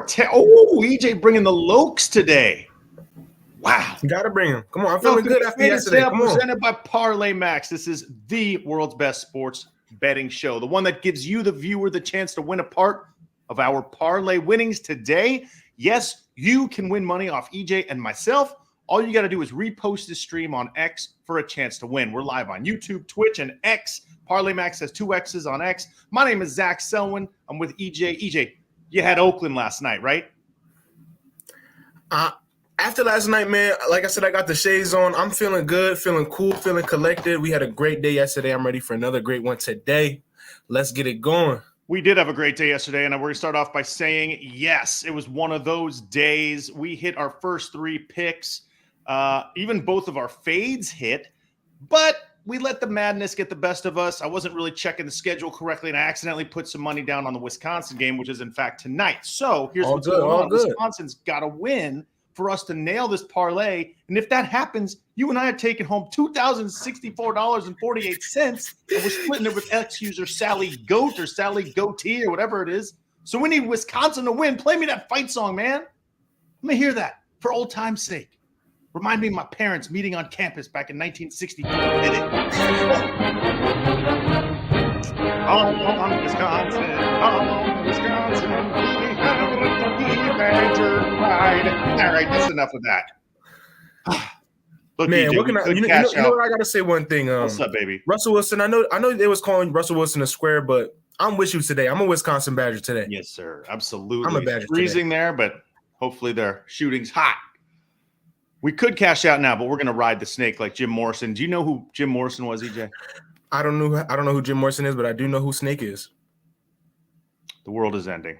EJ bringing the Lokes today. Wow. You got to bring him. Come on. I'm feeling good after yesterday. Come on. Presented by ParlayMax. This is the world's best sports betting show. The one that gives you, the viewer, the chance to win a part of our parlay winnings today. Yes, you can win money off EJ and myself. All you got to do is repost this stream on X for a chance to win. We're live on YouTube, Twitch, and X. ParlayMax has 2 X's on X. My name is Zach Selwyn. I'm with EJ. EJ, you had Oakland last night, right? After last night, man, like I said, I got the shades on. I'm feeling good, feeling cool, feeling collected. We had a great day yesterday. I'm ready for another great one today. Let's get it going. We did have a great day yesterday, and we're going to start off by saying, yes, it was one of those days. We hit our first 3 picks. Even both of our fades hit, but we let the madness get the best of us. I wasn't really checking the schedule correctly, and I accidentally put some money down on the Wisconsin game, which is, in fact, tonight. So here's what's going on. Wisconsin's got to win for us to nail this parlay. And if that happens, you and I are taking home $2,064.48, and we're splitting it with X user Sally Goat or Sally Goatee or whatever it is. So we need Wisconsin to win. Play me that fight song, man. Let me hear that for old time's sake. Remind me of my parents meeting on campus back in 1964. Did it? On Wisconsin, we have a Badger pride. All right, that's enough of that. Look, man, EJ, what can you know what I gotta say? One thing. What's up, baby? Russell Wilson. I know they was calling Russell Wilson a square, but I'm with you today. I'm a Wisconsin Badger today. Yes, sir. Absolutely. I'm a Badger. Freezing there, but hopefully their shooting's hot. We could cash out now, but we're gonna ride the snake like Jim Morrison. Do you know who Jim Morrison was, EJ? I don't know who Jim Morrison is, but I do know who Snake is. The world is ending.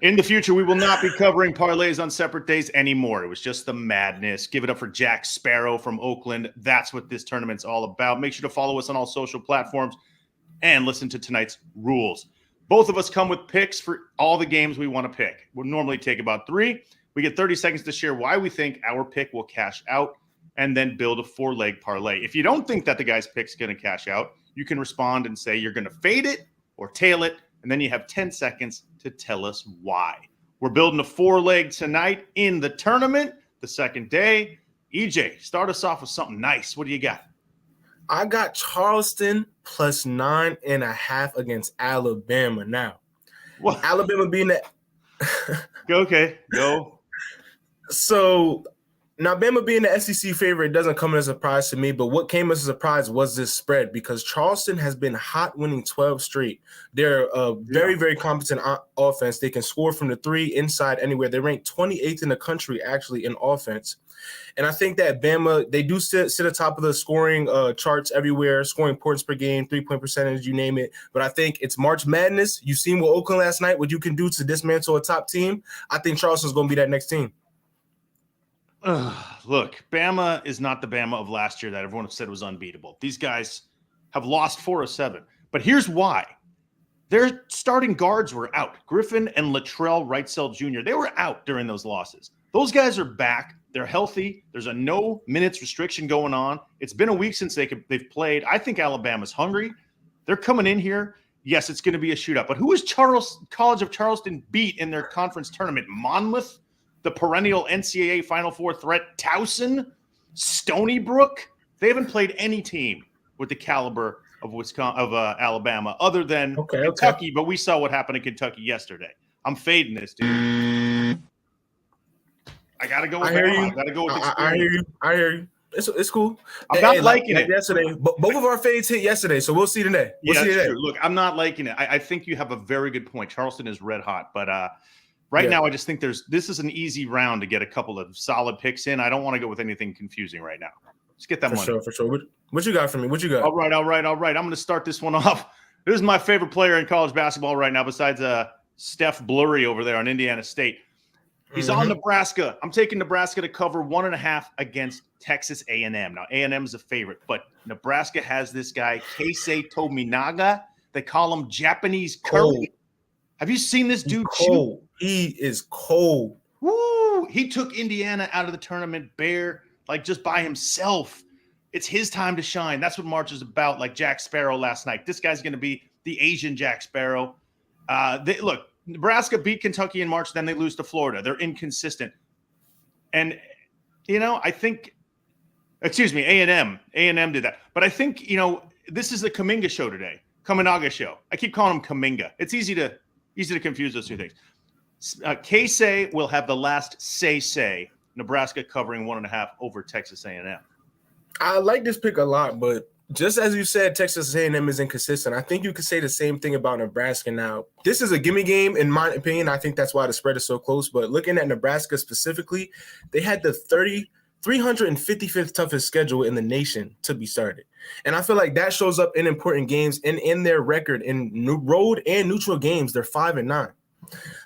In the future, we will not be covering parlays on separate days anymore. It was just the madness. Give it up for Jack Sparrow from Oakland. That's what this tournament's all about. Make sure to follow us on all social platforms and listen to tonight's rules. Both of us come with picks for all the games we want to pick. We'll normally take about 3. We get 30 seconds to share why we think our pick will cash out and then build a 4-leg parlay. If you don't think that the guy's pick's going to cash out, you can respond and say you're going to fade it or tail it, and then you have 10 seconds to tell us why. We're building a 4-leg tonight in the tournament, the second day. EJ, start us off with something nice. What do you got? I got Charleston plus 9.5 against Alabama. Now, what? Alabama being that. Okay, go. So now, Bama being the SEC favorite doesn't come as a surprise to me, but what came as a surprise was this spread because Charleston has been hot winning 12 straight. They're a very, very competent offense. They can score from the 3 inside anywhere. They rank 28th in the country, actually, in offense. And I think that Bama, they do sit atop of the scoring charts everywhere, scoring points per game, 3-point percentage, you name it. But I think it's March Madness. You've seen with Oakland last night, what you can do to dismantle a top team. I think Charleston's going to be that next team. Look, Bama is not the Bama of last year that everyone said was unbeatable. These guys have lost 4 of 7. But here's why. Their starting guards were out. Griffin and Latrell Wrightsell Jr., they were out during those losses. Those guys are back. They're healthy. There's a no minutes restriction going on. It's been a week since they've played. I think Alabama's hungry. They're coming in here. Yes, it's going to be a shootout. But who is College of Charleston beat in their conference tournament? Monmouth? The perennial NCAA Final Four threat, Towson, Stony Brook. They haven't played any team with the caliber of Alabama other than Kentucky, but we saw what happened in Kentucky yesterday. I'm fading this, dude. I got to go with Bama. I got to go with experience. I hear you. It's cool. I'm not liking it. Yesterday, both of our fades hit yesterday, so we'll see today. That's true. Look, I'm not liking it. I think you have a very good point. Charleston is red hot, but Right now, I just think this is an easy round to get a couple of solid picks in. I don't want to go with anything confusing right now. Let's get that money. For sure. What you got for me? What you got? All right. I'm going to start this one off. This is my favorite player in college basketball right now, besides Steph Blurry over there on Indiana State. He's on Nebraska. I'm taking Nebraska to cover 1.5 against Texas A&M. Now, A&M is a favorite, but Nebraska has this guy, Keisei Tominaga. They call him Japanese Curry. Have you seen this dude shoot? He is cold. Woo! He took Indiana out of the tournament bare, like just by himself. It's his time to shine. That's what March is about, like Jack Sparrow last night. This guy's going to be the Asian Jack Sparrow. Look, Nebraska beat Kentucky in March, then they lose to Florida. They're inconsistent. And, I think – excuse me, A&M. A&M did that. But I think, this is the Kuminga show today, Kaminaga show. I keep calling him Kuminga. It's easy to confuse those two things. K-Say will have the last say. Nebraska covering 1.5 over Texas A&M. I like this pick a lot, but just as you said, Texas A&M is inconsistent. I think you could say the same thing about Nebraska now. This is a gimme game, in my opinion. I think that's why the spread is so close. But looking at Nebraska specifically, they had the 355th toughest schedule in the nation to be started. And I feel like that shows up in important games and in their record in road and neutral games. They're 5-9.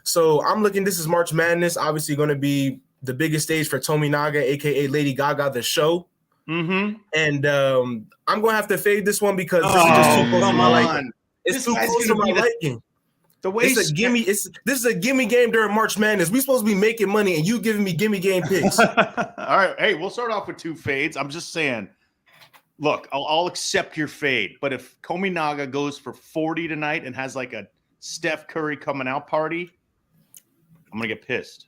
So I'm looking, this is March Madness, obviously going to be the biggest stage for Tominaga, a.k.a. Lady Gaga, the show. Mm-hmm. And I'm going to have to fade this one because this is just too close to my liking. It's too close to my liking. This is a gimme game during March Madness. We're supposed to be making money, and you giving me gimme game picks. All right. Hey, we'll start off with 2 fades. I'm just saying, look, I'll accept your fade. But if Kominaga goes for 40 tonight and has like a Steph Curry coming out party, I'm going to get pissed.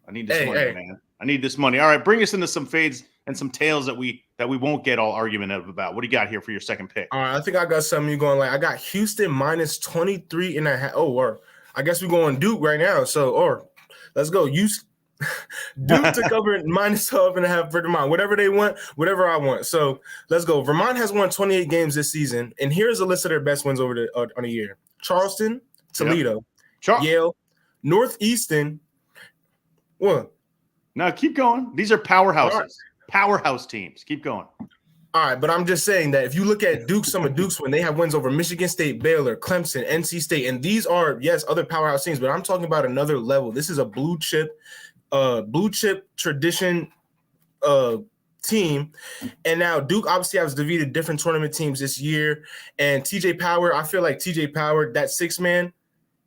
I need this money, man. I need this money. All right, bring us into some fades and some tails that we won't get all argumentative about. What do you got here for your second pick? All right, I think I got something you're going like. I got Houston minus 23.5. Oh, or I guess we're going Duke right now. So, let's go. Duke to cover minus 12.5 for Vermont. Whatever they want, whatever I want. So let's go. Vermont has won 28 games this season, and here's a list of their best wins over on a year: Charleston, Toledo, Yale, Northeastern. What? No, keep going. These are powerhouses. Right. Powerhouse teams. Keep going. All right, but I'm just saying that if you look at Duke, some of Duke's when they have wins over Michigan State, Baylor, Clemson, NC State, and these are, yes, other powerhouse teams, but I'm talking about another level. This is a blue chip tradition team. And now Duke obviously has defeated different tournament teams this year. And TJ Power, I feel like TJ Power, that 6-man,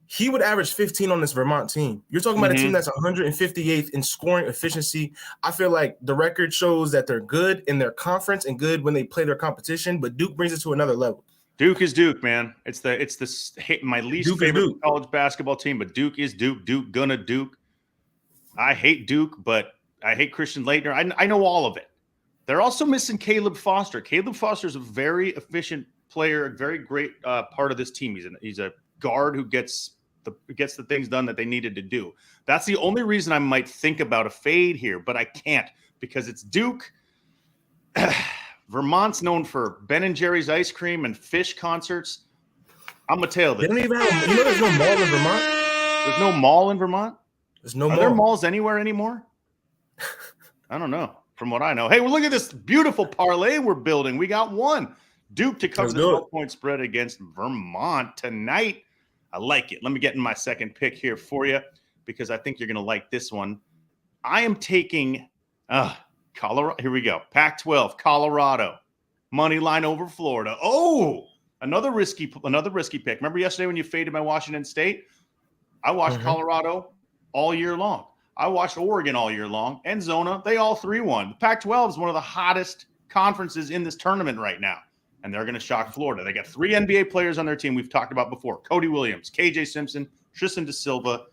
he would average 15 on this Vermont team. You're talking about a team that's 158th in scoring efficiency. I feel like the record shows that they're good in their conference and good when they play their competition, but Duke brings it to another level. Duke is Duke, man. It's my least Duke favorite college basketball team, but Duke is Duke. Duke gonna Duke. I hate Duke, but I hate Christian Laettner. I know all of it. They're also missing Caleb Foster. Caleb Foster is a very efficient player, a very great part of this team. He's a guard who gets the things done that they needed to do. That's the only reason I might think about a fade here, but I can't because it's Duke. Vermont's known for Ben & Jerry's ice cream and fish concerts. I'm going to tail this. They don't even have, there's no mall in Vermont? There's no mall in Vermont? There's no mall. Are there malls anywhere anymore? I don't know. From what I know. Hey, well, look at this beautiful parlay we're building. We got one. Duke to cover the 12-point spread against Vermont tonight. I like it. Let me get in my second pick here for you because I think you're going to like this one. I am taking Colorado. Here we go. Pac-12, Colorado. Money line over Florida. Oh, another risky pick. Remember yesterday when you faded my Washington State? I watched Colorado all year long. I watched Oregon all year long. And Zona, they all 3-1. The Pac-12 is one of the hottest conferences in this tournament right now. And they're going to shock Florida. They got 3 NBA players on their team we've talked about before. Cody Williams, KJ Simpson, Tristan Da Silva.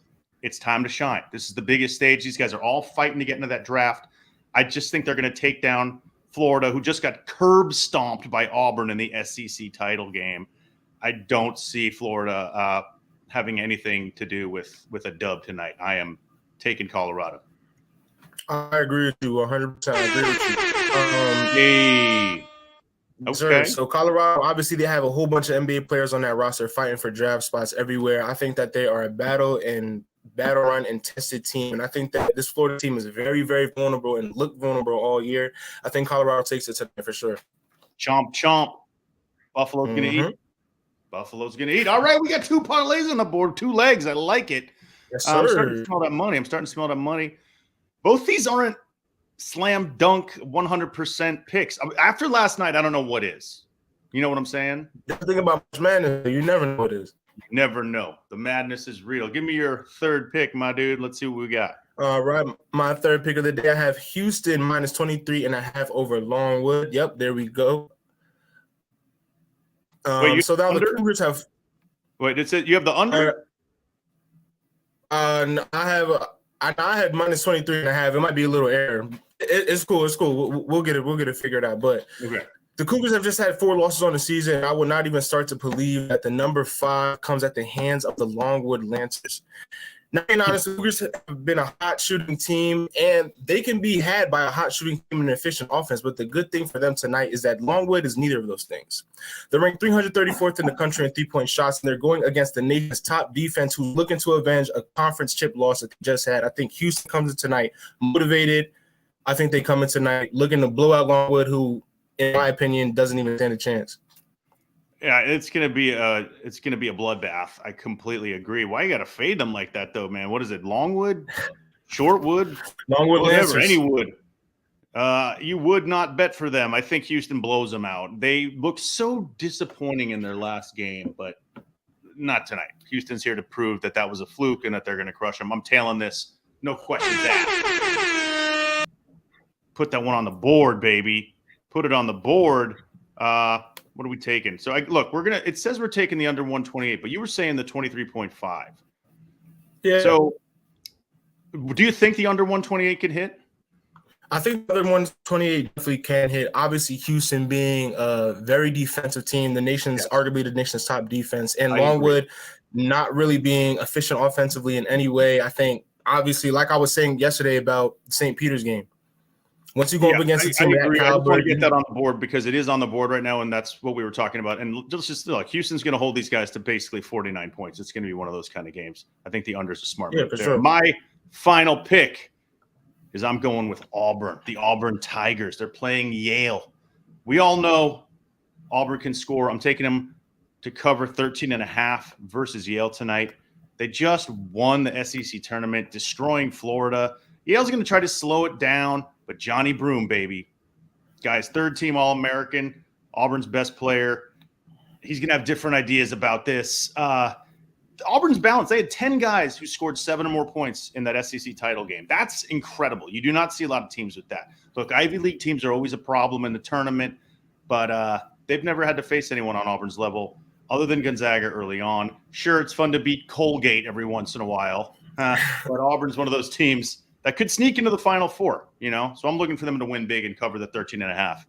It's time to shine. This is the biggest stage. These guys are all fighting to get into that draft. I just think they're going to take down Florida, who just got curb stomped by Auburn in the SEC title game. I don't see Florida having anything to do with a dub tonight. I am taking Colorado. I agree with you 100%. I agree with you. Hey. Okay. Sure. So Colorado, obviously, they have a whole bunch of NBA players on that roster fighting for draft spots everywhere. I think that they are a battle run and tested team, and I think that this Florida team is very, very vulnerable and looked vulnerable all year. I think Colorado takes it tonight for sure. Chomp, chomp. Buffalo's gonna eat. Buffalo's gonna eat. All right, we got 2 parlays on the board, 2 legs. I like it. Yes, sir. I'm starting to smell that money. Both these aren't slam dunk 100% picks. After last night, I don't know what is. You know what I'm saying? The thing about madness, you never know what is. You never know. The madness is real. Give me your third pick, my dude. Let's see what we got. All right. My third pick of the day, I have Houston minus 23.5 over Longwood. Yep, there we go. Wait, so now the Cougars have. Wait, you have the under? I had minus 23.5. It might be a little error. It's cool. It's cool. We'll get it figured out. But Okay. the Cougars have just had 4 losses on the season. I would not even start to believe that the number 5 comes at the hands of the Longwood Lancers. Now, being honest, the Cougars have been a hot shooting team, and they can be had by a hot shooting team and an efficient offense. But the good thing for them tonight is that Longwood is neither of those things. They're ranked 334th in the country in three-point shots, and they're going against the nation's top defense, who's looking to avenge a conference chip loss that they just had. I think Houston comes in tonight motivated. I think they come in tonight looking to blow out Longwood, who, in my opinion, doesn't even stand a chance. Yeah, it's gonna be a bloodbath. I completely agree. Why you gotta fade them like that though, man? What is it? Longwood, Shortwood, Longwood, whatever, any wood. You would not bet for them. I think Houston blows them out. They looked so disappointing in their last game, but not tonight. Houston's here to prove that was a fluke and that they're gonna crush them. I'm tailing this, no questions asked. Put that one on the board, baby. Put it on the board. What are we taking? So it says we're taking the under 128, but you were saying the 23.5. Yeah. So do you think the under 128 could hit? I think the under 128 definitely can hit. Obviously, Houston being a very defensive team, arguably the nation's top defense, and Longwood not really being efficient offensively in any way. I think, obviously, like I was saying yesterday about St. Peter's game, once you go up against a team that caliber, I just want to get that on the board because it is on the board right now, and that's what we were talking about. And just look, Houston's going to hold these guys to basically 49 points. It's going to be one of those kind of games. I think the under's a smart move there. Sure. My final pick is I'm going with Auburn, the Auburn Tigers. They're playing Yale. We all know Auburn can score. I'm taking them to cover 13.5 versus Yale tonight. They just won the SEC tournament, destroying Florida. Yale's going to try to slow it down. But Johnny Broom, baby, guy's third-team All-American, Auburn's best player. He's going to have different ideas about this. Auburn's balanced. They had 10 guys who scored 7 or more points in that SEC title game. That's incredible. You do not see a lot of teams with that. Look, Ivy League teams are always a problem in the tournament, but they've never had to face anyone on Auburn's level other than Gonzaga early on. Sure, it's fun to beat Colgate every once in a while, but Auburn's one of those teams that could sneak into the Final Four, So I'm looking for them to win big and cover the 13.5.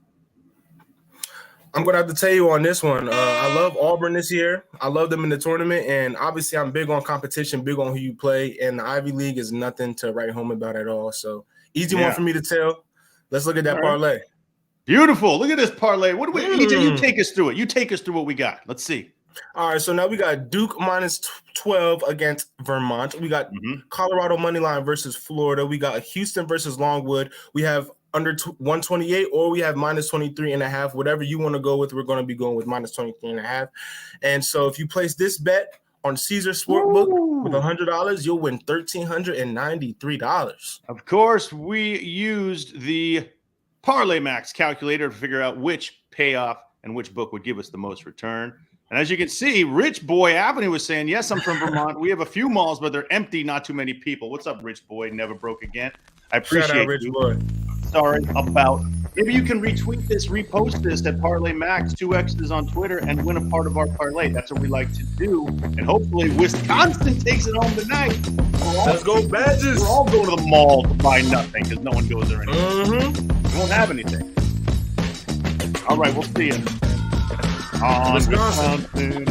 I'm going to have to tell you on this one. I love Auburn this year. I love them in the tournament, and obviously I'm big on competition, big on who you play, and the Ivy League is nothing to write home about at all. So easy one for me to tell. Let's look at that parlay. Beautiful. Look at this parlay. What do we? EJ, you take us through it. You take us through what we got. Let's see. All right, so now we got Duke minus 12 against Vermont. We got Colorado money line versus Florida. We got Houston versus Longwood. We have under 128, or we have minus 23.5. Whatever you want to go with, we're going to be going with minus 23.5. And so if you place this bet on Caesar Sportbook with $100, you'll win $1,393. Of course, we used the ParlayMax calculator to figure out which payoff and which book would give us the most return. And as you can see, Rich Boy Avenue was saying, yes, I'm from Vermont. We have a few malls, but they're empty, not too many people. What's up, Rich Boy? Never broke again. I appreciate Shout out, Rich Boy. Sorry about. Maybe you can retweet this, repost this at ParlayMax, 2X's on Twitter, and win a part of our parlay. That's what we like to do. And hopefully Wisconsin takes it home tonight. Let's go, Badgers. We're all going to the mall to buy nothing because no one goes there anymore. We won't have anything. All right, we'll see you. On Wisconsin.